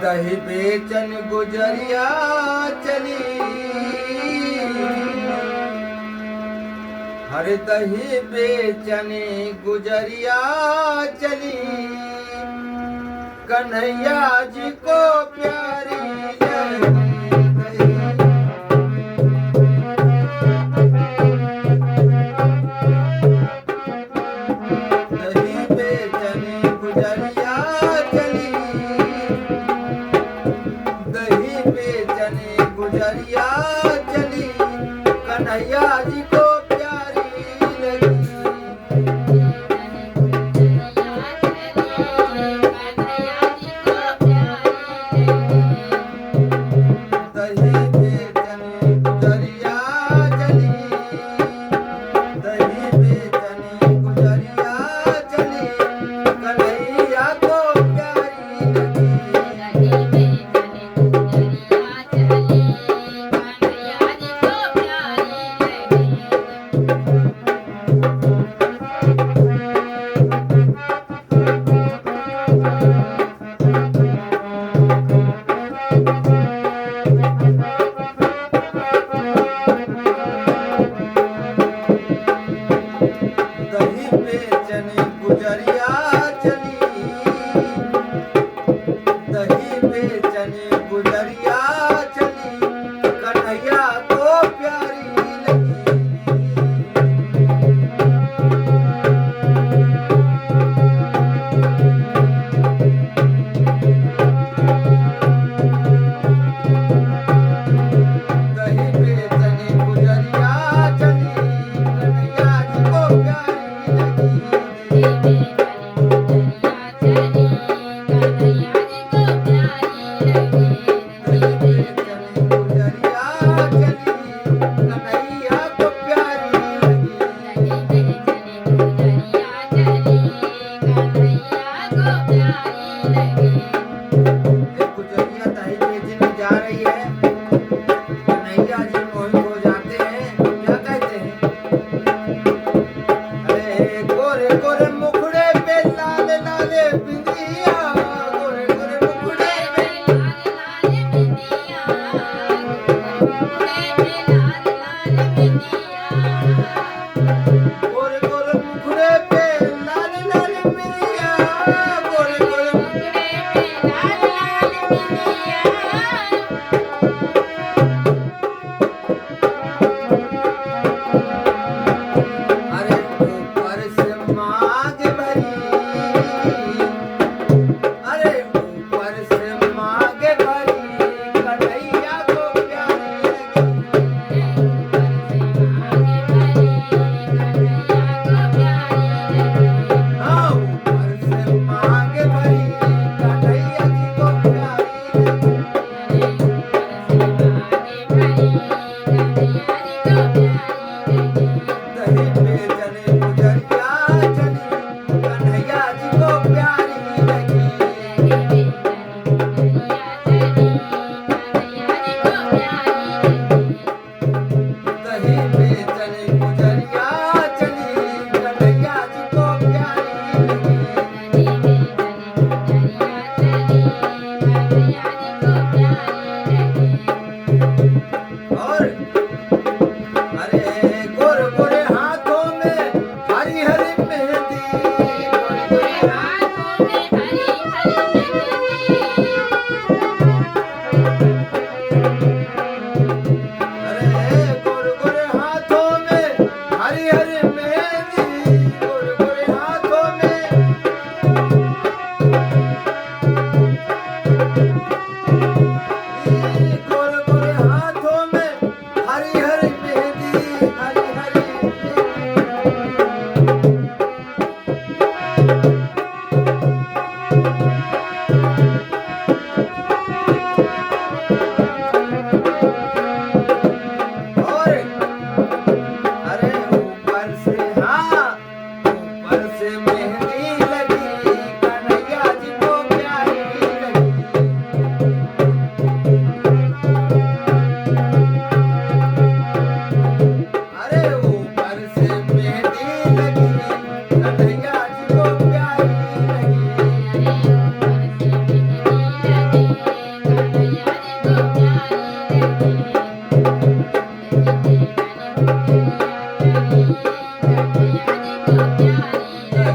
दही बेचन गुजरिया चली, हर दही बेचन गुजरिया चली, कन्हैया जी को प्यारी लगी दही बेचन गुजरिया चली, दही बेचन गुजरिया चली, कन्हैया जी को लगी।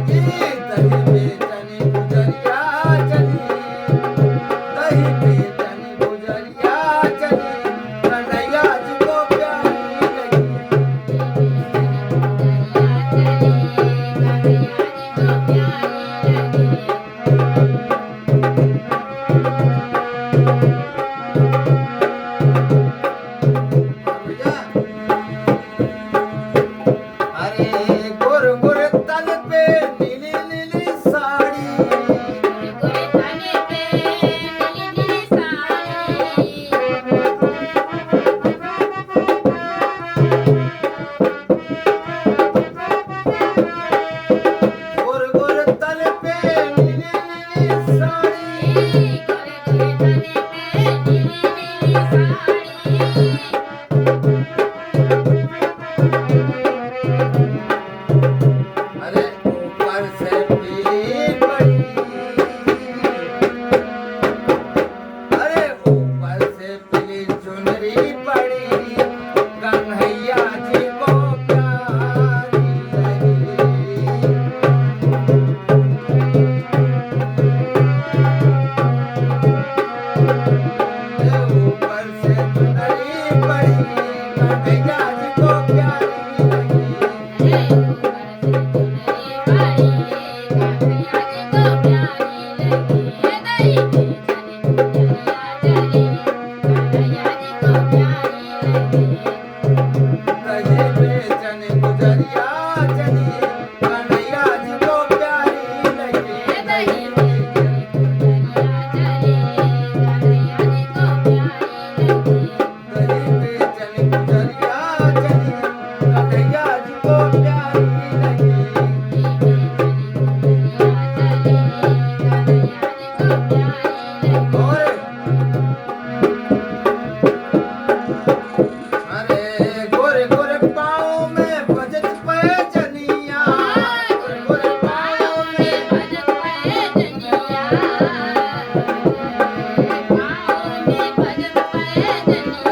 लगी दही बेचनी गुजरिया चली दही बेचनी गुजरिया चली कन्हैया जी को प्यारी लगी भैया अरे गोर गोर तल पे नीली नीली साड़ी गोर गोर तल पे नीली नीली साड़ी अरे ऊपर से पीली पड़ी अरे ऊपर से पीली चुनरी पड़ी कन्हैया जी को प्यारी लगी ऊपर से चुनरी पड़ी कन्हैया जी को प्यारी लगी दही बेचनी गुजरिया चली कन्हैया जी को प्यारी लगी दही बेचनी गुजरिया चली कन्हैया जी को प्यारी लगी और अरे गोरे गोरे पाँव में बजत पैजनिया गोरे गोरे पाँव में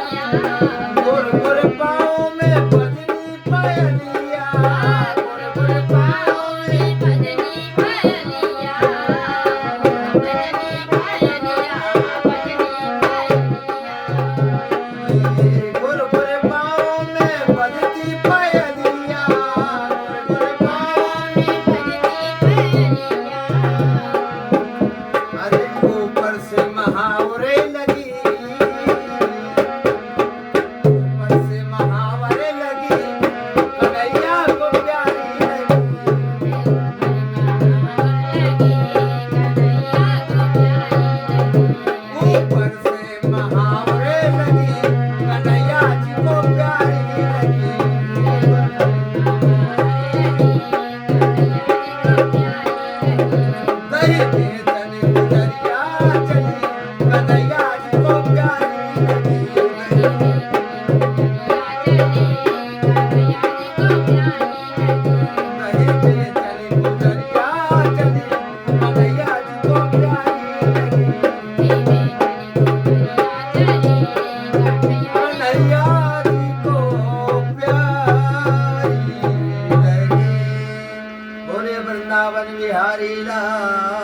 गोरे गोरे पाँव में बजनी पायलिया गोरे गोरे पाँव में गोरे गोरे पाँव में बजती पायलिया गोरे गोरे पाँव अरे ऊपर से महावरे लगी ऊपर से महावरे लगी कन्हैया को प्यारी लगी ऊपर से महावरे लगी कन्हैया जी को प्यारी लगी दही बेचनी गुजरिया चली कन्हैया जी को प्यारी लगी दही बेचनी गुजरिया चली कन्हैया जी को प्यारी लगी कन्हैया जी को प्यारी लगी बोले वृंदावन बिहारी लाल